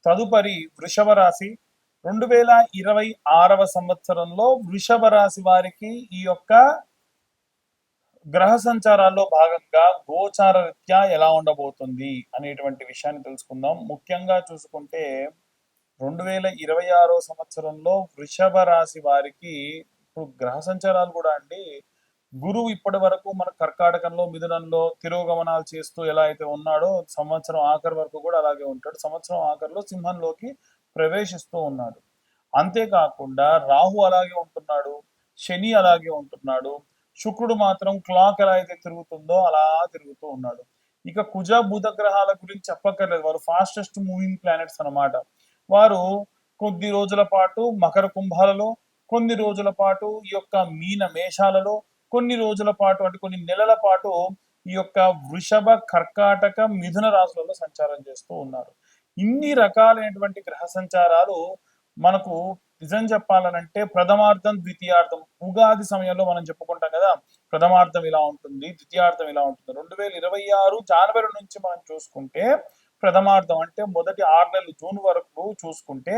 తదుపరి వృషభ రాశి 2026వ సంవత్సరంలో వృషభ రాశి వారికి ఈ యొక్క గ్రహ సంచారాల్లో భాగంగా గోచార రీత్యా ఎలా ఉండబోతుంది అనేటువంటి విషయాన్ని తెలుసుకుందాం. ముఖ్యంగా చూసుకుంటే 2026 సంవత్సరంలో వృషభ రాశి వారికి ఇప్పుడు గ్రహ సంచారాలు కూడా అండి, గురువు ఇప్పటి వరకు మన కర్కాటకంలో మిథునంలో తిరోగమనాలు చేస్తూ ఎలా అయితే ఉన్నాడో సంవత్సరం ఆఖరి వరకు కూడా అలాగే ఉంటాడు. సంవత్సరం ఆఖరిలో సింహంలోకి ప్రవేశిస్తూ ఉన్నాడు. అంతేకాకుండా రాహు అలాగే ఉంటున్నాడు, శని అలాగే ఉంటున్నాడు, శుక్రుడు మాత్రం క్లాక్ ఎలా అయితే తిరుగుతుందో అలా తిరుగుతూ ఉన్నాడు. ఇక కుజ బుధ గ్రహాల గురించి చెప్పక్కర్లేదు, వారు ఫాస్టెస్ట్ మూవింగ్ ప్లానెట్స్ అన్నమాట. వారు కొద్ది రోజుల పాటు మకర కుంభాలలో, కొన్ని రోజుల పాటు ఈ యొక్క మీన మేషాలలో, కొన్ని రోజుల పాటు అంటే కొన్ని నెలల పాటు ఈ యొక్క వృషభ కర్కాటక మిథున రాశులలో సంచారం చేస్తూ ఉన్నారు. ఇన్ని రకాలైనటువంటి గ్రహ సంచారాలు మనకు నిజం చెప్పాలనంటే ప్రథమార్థం ద్వితీయార్థం ఉగాది సమయంలో మనం చెప్పుకుంటాం కదా, ప్రథమార్థం ఇలా ఉంటుంది, ద్వితీయార్థం ఇలా ఉంటుంది. 2026 జనవరి నుంచి మనం చూసుకుంటే ప్రథమార్థం అంటే మొదటి 6 నెలలు జూన్ వరకు చూసుకుంటే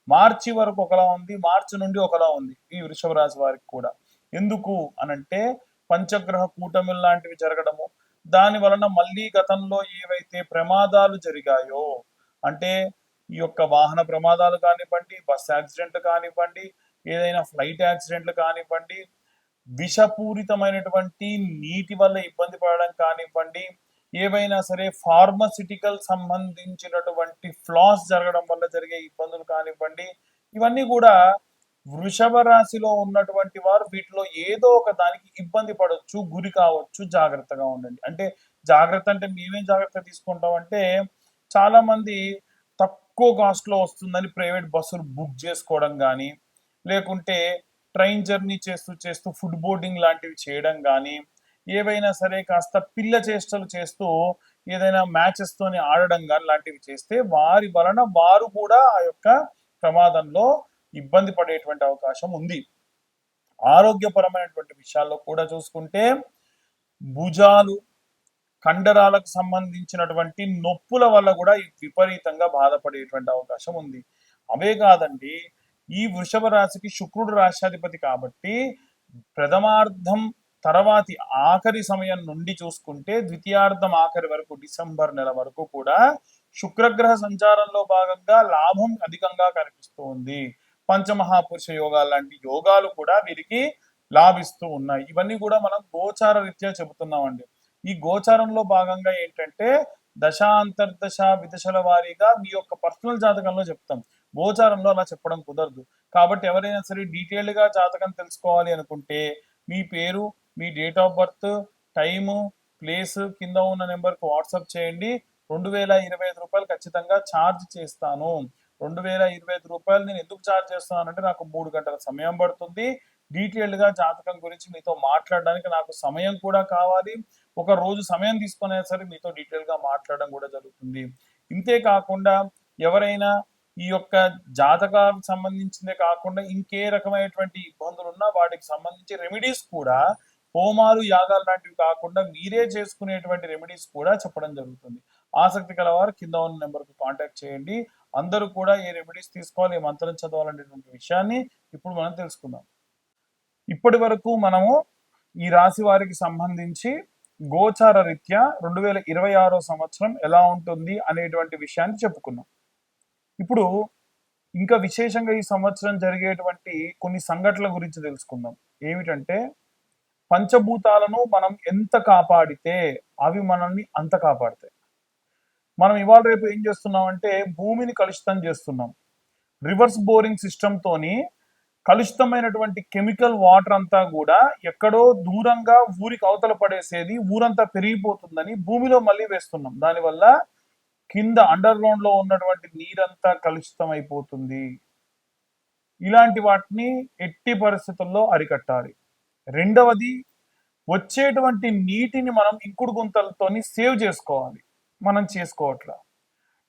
మార్చి వరకు ఒకలా ఉంది, మార్చి నుండి ఒకలా ఉంది ఈ వృషభ రాశి వారికి కూడా. ఎందుకు అనంటే పంచగ్రహ కూటమిలు లాంటివి జరగడము, దాని వలన మళ్ళీ గతంలో ఏవైతే ప్రమాదాలు జరిగాయో అంటే ఈ యొక్క వాహన ప్రమాదాలు కానివ్వండి, బస్ యాక్సిడెంట్లు కానివ్వండి, ఏదైనా ఫ్లైట్ యాక్సిడెంట్లు కానివ్వండి, విషపూరితమైనటువంటి నీటి వల్ల ఇబ్బంది పడడం కానివ్వండి, ఏవైనా సరే ఫార్మసిటికల్ సంబంధించినటువంటి ఫ్లాస్ జరగడం వల్ల జరిగే ఇబ్బందులు కానివ్వండి, ఇవన్నీ కూడా వృషభ రాశిలో ఉన్నటువంటి వారు వీటిలో ఏదో ఒక దానికి ఇబ్బంది పడవచ్చు, గురి కావచ్చు. జాగ్రత్తగా ఉండండి. అంటే జాగ్రత్త అంటే మేమేం జాగ్రత్త తీసుకుంటాం అంటే, చాలా మంది తక్కువ కాస్ట్ లో వస్తుందని ప్రైవేట్ బస్సులు బుక్ చేసుకోవడం కానీ, లేకుంటే ట్రైన్ జర్నీ చేస్తూ చేస్తూ ఫుడ్ బోర్డింగ్ లాంటివి చేయడం కానీ, ఏవైనా సరే కాస్త పిల్ల చేష్టలు చేస్తూ ఏదైనా మ్యాచెస్ తోని ఆడడం కానీ లాంటివి చేస్తే వారి వలన వారు కూడా ఆ యొక్క ప్రమాదంలో ఇబ్బంది పడేటువంటి అవకాశం ఉంది. ఆరోగ్యపరమైనటువంటి విషయాల్లో కూడా చూసుకుంటే భుజాలు కండరాలకు సంబంధించినటువంటి నొప్పుల వల్ల కూడా విపరీతంగా బాధపడేటువంటి అవకాశం ఉంది. అవే కాదండి, ఈ వృషభ రాశికి శుక్రుడు రాశ్యాధిపతి కాబట్టి ప్రథమార్థం తర్వాతి ఆఖరి సమయం నుండి చూసుకుంటే ద్వితీయార్థం ఆఖరి వరకు డిసెంబర్ నెల వరకు కూడా శుక్రగ్రహ సంచారంలో భాగంగా లాభం అధికంగా కనిపిస్తూ ఉంది. పంచమహాపురుష యోగాలు లాంటి యోగాలు కూడా వీరికి లాభిస్తూ ఉన్నాయి. ఇవన్నీ కూడా మనం గోచార రీత్యా చెబుతున్నామండి. ఈ గోచారంలో భాగంగా ఏంటంటే దశాంతర్దశ విదశల వారీగా మీ యొక్క పర్సనల్ జాతకంలో చెప్తాం, గోచారంలో అలా చెప్పడం కుదరదు. కాబట్టి ఎవరైనా సరే డీటెయిల్డ్ గా జాతకం తెలుసుకోవాలి అనుకుంటే మీ పేరు, మీ date of birth, time, place కింద ఉన్న నెంబర్కి వాట్సాప్ చేయండి. 2025 రూపాయలు ఖచ్చితంగా ఛార్జ్ చేస్తాను. 2025 రూపాయలు నేను ఎందుకు ఛార్జ్ చేస్తున్నానంటే నాకు 3 గంటల సమయం పడుతుంది. డీటెయిల్డ్ గా జాతకం గురించి మీతో మాట్లాడడానికి నాకు సమయం కూడా కావాలి. ఒక రోజు సమయం తీసుకునే సరే మీతో డీటెయిల్ గా మాట్లాడడం కూడా జరుగుతుంది. ఇంతే కాకుండా ఎవరైనా ఈ యొక్క జాతకాలకు సంబంధించిందే కాకుండా ఇంకే రకమైనటువంటి ఇబ్బందులు ఉన్నా వాటికి సంబంధించి రెమెడీస్ కూడా, హోమాలు యాగాలు లాంటివి కాకుండా మీరే చేసుకునేటువంటి రెమెడీస్ కూడా చెప్పడం జరుగుతుంది. ఆసక్తి కలవారు కింద ఉన్న నెంబర్కు కాంటాక్ట్ చేయండి. అందరూ కూడా ఏ రెమెడీస్ తీసుకోవాలి, ఏ మంత్రం చదవాలనేటువంటి విషయాన్ని ఇప్పుడు మనం తెలుసుకుందాం. ఇప్పటి వరకు మనము ఈ రాశి వారికి సంబంధించి గోచార రీత్యా 2026 సంవత్సరం ఎలా ఉంటుంది అనేటువంటి విషయాన్ని చెప్పుకున్నాం. ఇప్పుడు ఇంకా విశేషంగా ఈ సంవత్సరం జరిగేటువంటి కొన్ని సంఘటనల గురించి తెలుసుకుందాం. ఏమిటంటే పంచభూతాలను మనం ఎంత కాపాడితే అవి మనల్ని అంత కాపాడతాయి. మనం ఇవాళ రేపు ఏం చేస్తున్నాం అంటే భూమిని కలుషితం చేస్తున్నాం. రివర్స్ బోరింగ్ సిస్టమ్ తోని కలుషితమైనటువంటి కెమికల్ వాటర్ అంతా కూడా ఎక్కడో దూరంగా ఊరికి అవతల పడేసేది, ఊరంతా పెరిగిపోతుందని భూమిలో మళ్ళీ వేస్తున్నాం. దానివల్ల కింద అండర్ గ్రౌండ్ లో ఉన్నటువంటి నీరంతా కలుషితం అయిపోతుంది. ఇలాంటి వాటిని ఎట్టి పరిస్థితుల్లో అరికట్టాలి. రెండవది, వచ్చేటువంటి నీటిని మనం ఇంకుడు గుంతలతోని సేవ్ చేసుకోవాలి. మనం చేసుకోవట్లా.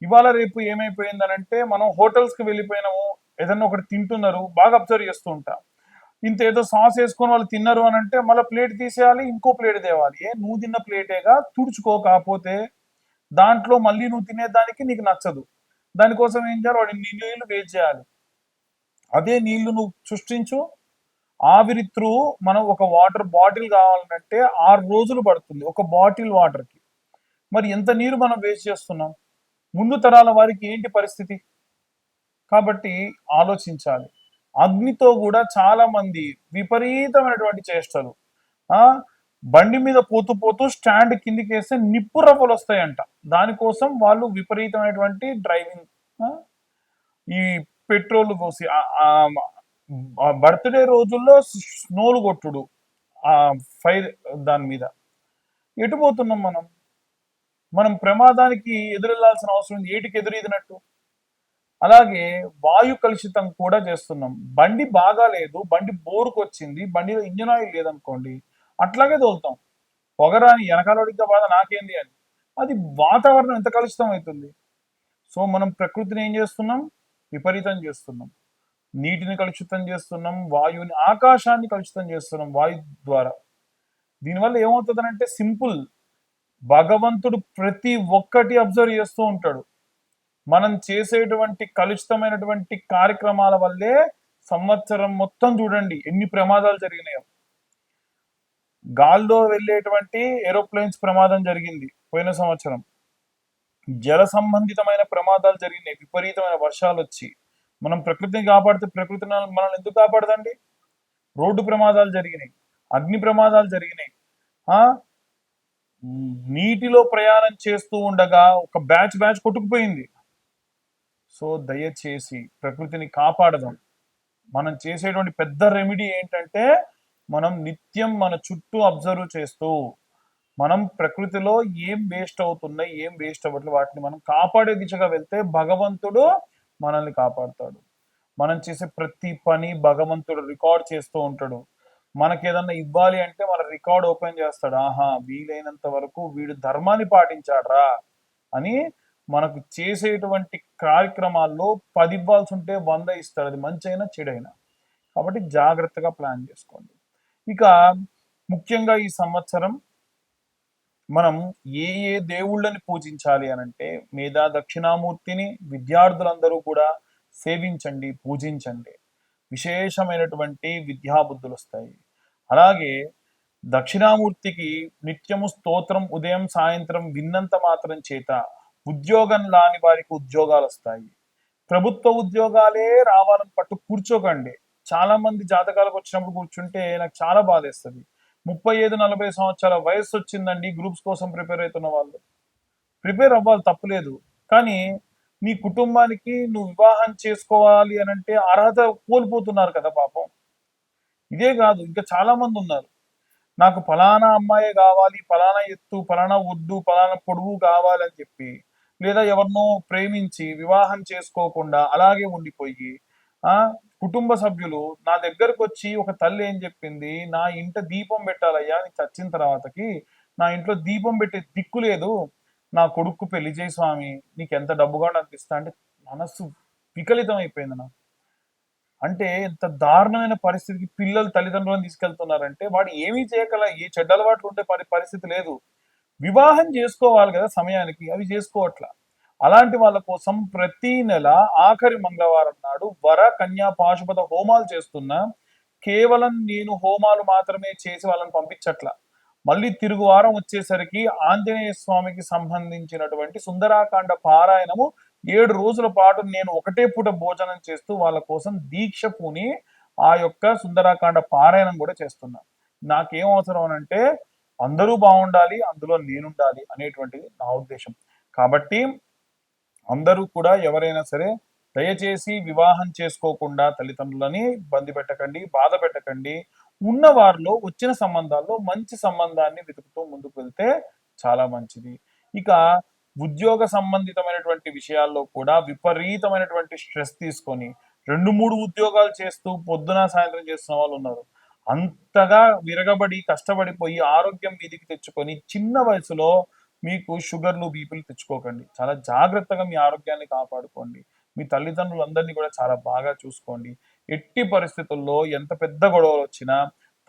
ఇవాళ రేపు ఏమైపోయిందనంటే మనం హోటల్స్కి వెళ్ళిపోయినాము, ఏదన్నా ఒకటి తింటున్నారు, బాగా అబ్జర్వ్ చేస్తూ ఉంటా. ఇంత ఏదో సాస్ వేసుకొని వాళ్ళు తిన్నారు అని అంటే మళ్ళీ ప్లేట్ తీసేయాలి, ఇంకో ప్లేట్ తేవాలి. నువ్వు తిన్న ప్లేటేగా, తుడుచుకో. కాకపోతే దాంట్లో మళ్ళీ నువ్వు తినేదానికి నీకు నచ్చదు. దానికోసం ఏం చేయాలి, వాడి నీళ్ళు వేస్ట్ చేయాలి. అదే నీళ్లు నువ్వు సృష్టించు, ఆవిరి త్రూ మనం ఒక వాటర్ బాటిల్ కావాలంటే 6 రోజులు పడుతుంది ఒక బాటిల్ వాటర్కి. మరి ఎంత నీరు మనం వేస్ట్ చేస్తున్నాం, ముందు తరాల వారికి ఏంటి పరిస్థితి? కాబట్టి ఆలోచించాలి. అగ్నితో కూడా చాలా మంది విపరీతమైనటువంటి చేష్టలు. ఆ బండి మీద పోతూ పోతూ స్టాండ్ కిందికి వేస్తే నిప్పు రవ్వలు వస్తాయంట. దానికోసం వాళ్ళు విపరీతమైనటువంటి డ్రైవింగ్, ఈ పెట్రోల్ పోసి బర్త్డే రోజుల్లో స్నోలు కొట్టుడు, ఆ ఫైర్ దాని మీద. ఎటు పోతున్నాం మనం? మనం ప్రమాదానికి ఎదురెళ్లాల్సిన అవసరం ఉంది, ఏటికి ఎదురీదినట్టు. అలాగే వాయు కలుషితం కూడా చేస్తున్నాం. బండి బాగా లేదు, బండి బోరుకొచ్చింది, బండిలో ఇంజన్ ఆయిల్ లేదనుకోండి, అట్లాగే తోలుతాం. పొగరాని వెనకాలడిగా బాధ నాకేంది అని. అది వాతావరణం ఎంత కలుషితం అవుతుంది. సో మనం ప్రకృతిని ఏం చేస్తున్నాం, విపరీతం చేస్తున్నాం. నీటిని కలుషితం చేస్తున్నాం, వాయువుని, ఆకాశాన్ని కలుషితం చేస్తున్నాం వాయు ద్వారా. దీనివల్ల ఏమవుతుందనంటే సింపుల్, భగవంతుడు ప్రతి ఒక్కటి అబ్జర్వ్ చేస్తూ ఉంటాడు. మనం చేసేటువంటి కలుషితమైనటువంటి కార్యక్రమాల వల్లే సంవత్సరం మొత్తం చూడండి ఎన్ని ప్రమాదాలు జరిగినాయో. గాల్లో వెళ్ళేటువంటి ఏరోప్లేన్స్ ప్రమాదం జరిగింది పోయిన సంవత్సరం. జల సంబంధితమైన ప్రమాదాలు జరిగినాయి, విపరీతమైన వర్షాలు వచ్చి. మనం ప్రకృతిని కాపాడితే ప్రకృతి మనల్ని ఎందుకు కాపాడదండి? రోడ్డు ప్రమాదాలు జరిగినాయి, అగ్ని ప్రమాదాలు జరిగినాయి. ఆ నీటిలో ప్రయాణం చేస్తూ ఉండగా ఒక బ్యాచ్ కొట్టుకుపోయింది. సో దయచేసి ప్రకృతిని కాపాడదాం. మనం చేసేటువంటి పెద్ద రెమెడీ ఏంటంటే, మనం నిత్యం మన చుట్టూ అబ్జర్వ్ చేస్తూ మనం ప్రకృతిలో ఏం వేస్ట్ అవుతున్నాయి, ఏం వేస్ట్ అవ్వట్లేదు, వాటిని మనం కాపాడే దిశగా వెళ్తే భగవంతుడు మనల్ని కాపాడుతాడు. మనం చేసే ప్రతి పని భగవంతుడు రికార్డ్ చేస్తూ ఉంటాడు. మనకి ఏదన్నా ఇవ్వాలి అంటే మన రికార్డ్ ఓపెన్ చేస్తాడు. ఆహా, వీలైనంత వరకు వీడు ధర్మాన్ని పాటించాడ్రా అని. మనకు చేసేటువంటి కార్యక్రమాల్లో 10 ఇవ్వాల్సి ఉంటే 100 ఇస్తాడు, అది మంచి అయినా చెడైనా. కాబట్టి జాగ్రత్తగా ప్లాన్ చేసుకోండి. ఇక ముఖ్యంగా ఈ సంవత్సరం మనం ఏ దేవుళ్ళని పూజించాలి అనంటే, మేధా దక్షిణామూర్తిని విద్యార్థులందరూ కూడా సేవించండి, పూజించండి. విశేషమైనటువంటి విద్యాబుద్ధులు వస్తాయి. అలాగే దక్షిణామూర్తికి నిత్యము స్తోత్రం ఉదయం సాయంత్రం విన్నంత మాత్రం చేత ఉద్యోగం లాని వారికి ఉద్యోగాలు వస్తాయి. ప్రభుత్వ ఉద్యోగాలే రావాలని పట్టు కూర్చోకండి. చాలా మంది జాతకాలకు వచ్చినప్పుడు కూర్చుంటే నాకు చాలా బాధేస్తుంది. 35-40 సంవత్సరాల వయసు వచ్చిందండి, గ్రూప్స్ కోసం ప్రిపేర్ అవుతున్న వాళ్ళు ప్రిపేర్ అవ్వాలి, తప్పులేదు. కానీ నీ కుటుంబానికి నువ్వు వివాహం చేసుకోవాలి అని అంటే అర్హత కోల్పోతున్నారు కదా పాపం. ఇదే కాదు, ఇంకా చాలా మంది ఉన్నారు, నాకు ఫలానా అమ్మాయే కావాలి, ఫలానా ఎత్తు, ఫలానా ఒడ్డు, ఫలానా పొడుగు కావాలని చెప్పి, లేదా ఎవరినో ప్రేమించి వివాహం చేసుకోకుండా అలాగే ఉండిపోయి, ఆ కుటుంబ సభ్యులు నా దగ్గరకు వచ్చి, ఒక తల్లి ఏం చెప్పింది, నా ఇంట దీపం పెట్టాలయ్యా నీకు చచ్చిన తర్వాతకి, నా ఇంట్లో దీపం పెట్టే దిక్కు లేదు, నా కొడుకు పెళ్లి చేయి స్వామి, నీకు ఎంత డబ్బుగా నాకు ఇస్తా అంటే మనస్సు వికలితం అయిపోయింది నాకు. అంటే ఎంత దారుణమైన పరిస్థితికి పిల్లలు తల్లిదండ్రులను తీసుకెళ్తున్నారంటే, వాడు ఏమీ చేయగల, ఏ చెడ్డ అలవాట్లు ఉంటే పరిస్థితి లేదు. వివాహం చేసుకోవాలి కదా సమయానికి, అవి చేసుకోవట్లా. అలాంటి వాళ్ళ కోసం ప్రతి నెల ఆఖరి మంగళవారం నాడు వర కన్యా పాశుపత హోమాలు చేస్తున్నా. కేవలం నేను హోమాలు మాత్రమే చేసి వాళ్ళని పంపించట్లా. మళ్ళీ తిరుగు వారం వచ్చేసరికి ఆంజనేయ స్వామికి సంబంధించినటువంటి సుందరాకాండ పారాయణము 7 రోజుల పాటు నేను ఒకటే పూట భోజనం చేస్తూ వాళ్ళ కోసం దీక్ష పూని ఆ యొక్క సుందరాకాండ పారాయణం కూడా చేస్తున్నా. నాకేం అవసరం అనంటే అందరూ బాగుండాలి, అందులో నేనుండాలి అనేటువంటిది నా ఉద్దేశం. కాబట్టి అందరూ కూడా ఎవరైనా సరే దయచేసి వివాహం చేసుకోకుండా తల్లిదండ్రులని ఇబ్బంది పెట్టకండి, బాధ పెట్టకండి. ఉన్న వారిలో వచ్చిన సంబంధాల్లో మంచి సంబంధాన్ని వెతుకుతూ ముందుకు వెళ్తే చాలా మంచిది. ఇక ఉద్యోగ సంబంధితమైనటువంటి విషయాల్లో కూడా విపరీతమైనటువంటి స్ట్రెస్ తీసుకొని 2-3 ఉద్యోగాలు చేస్తూ పొద్దున సాయంత్రం చేస్తున్న వాళ్ళు ఉన్నారు. అంతగా విరగబడి కష్టపడిపోయి ఆరోగ్యం మీదికి తెచ్చుకొని చిన్న వయసులో మీకు షుగర్లు బీపీలు తెచ్చుకోకండి. చాలా జాగ్రత్తగా మీ ఆరోగ్యాన్ని కాపాడుకోండి. మీ తల్లిదండ్రులందరినీ కూడా చాలా బాగా చూసుకోండి. ఎట్టి పరిస్థితుల్లో ఎంత పెద్ద గొడవలు వచ్చినా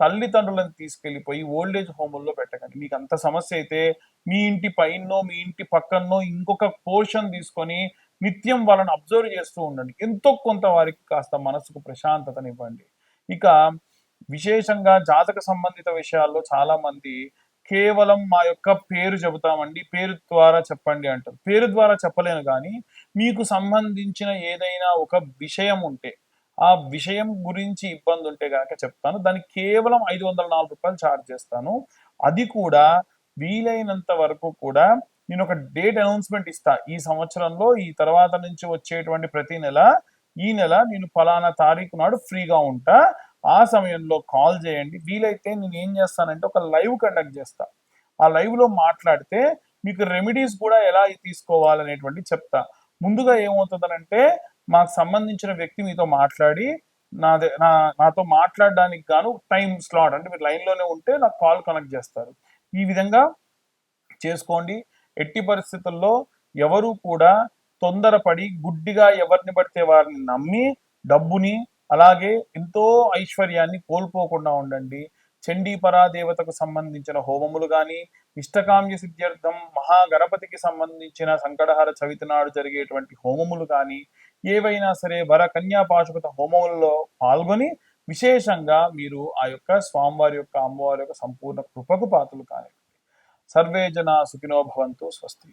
తల్లిదండ్రులను తీసుకెళ్లిపోయి ఓల్డేజ్ హోముల్లో పెట్టకండి. మీకు అంత సమస్య అయితే మీ ఇంటి పైనో మీ ఇంటి పక్కనో ఇంకొక పోర్షన్ తీసుకొని నిత్యం వాళ్ళని అబ్జర్వ్ చేస్తూ ఉండండి. ఎంతో కొంత వారికి కాస్త మనసుకు ప్రశాంతతనివ్వండి. ఇక విశేషంగా జాతక సంబంధిత విషయాల్లో చాలా మంది కేవలం మా యొక్క పేరు చెబుతామండి, పేరు ద్వారా చెప్పండి అంటారు. పేరు ద్వారా చెప్పలేను కానీ మీకు సంబంధించిన ఏదైనా ఒక విషయం ఉంటే, ఆ విషయం గురించి ఇబ్బంది ఉంటే గనక చెప్తాను. దానికి కేవలం రూ. 504 ఛార్జ్ చేస్తాను. అది కూడా వీలైనంత వరకు కూడా నేను ఒక డేట్ అనౌన్స్మెంట్ ఇస్తా. ఈ సంవత్సరంలో ఈ తర్వాత నుంచి వచ్చేటువంటి ప్రతి నెల, ఈ నెల నేను ఫలానా తారీఖు నాడు ఫ్రీగా ఉంటా. ఆ సమయంలో కాల్ చేయండి. వీలైతే నేను ఏం చేస్తానంటే ఒక లైవ్ కండక్ట్ చేస్తా. ఆ లైవ్ లో మాట్లాడితే మీకు రెమెడీస్ కూడా ఎలా తీసుకోవాలనేటువంటి చెప్తా. ముందుగా ఏమవుతుందనంటే మాకు సంబంధించిన వ్యక్తి మీతో మాట్లాడి నాతో మాట్లాడడానికి గాను టైం స్లాట్ అంటే మీరు లైన్ లోనే ఉంటే నాకు కాల్ కనెక్ట్ చేస్తారు. ఈ విధంగా చేసుకోండి. ఎట్టి పరిస్థితుల్లో ఎవరు కూడా తొందరపడి గుడ్డిగా ఎవరిని పడితే వారిని నమ్మి డబ్బుని అలాగే ఎంతో ఐశ్వర్యాన్ని కోల్పోకుండా ఉండండి. చండీ పరాదేవతకు సంబంధించిన హోమములు కానీ, ఇష్టకామ్య సిద్ధ్యర్థం మహాగణపతికి సంబంధించిన సంకటహార చవితి నాడు జరిగేటువంటి హోమములు కానీ, ఏవైనా సరే వర కన్యా పాశుపత హోమములలో పాల్గొని విశేషంగా మీరు ఆ యొక్క స్వామివారి యొక్క అమ్మవారి యొక్క సంపూర్ణ కృపకు పాత్రలు కానీ. సర్వే జనా సుఖినో భవంతు. స్వస్తి.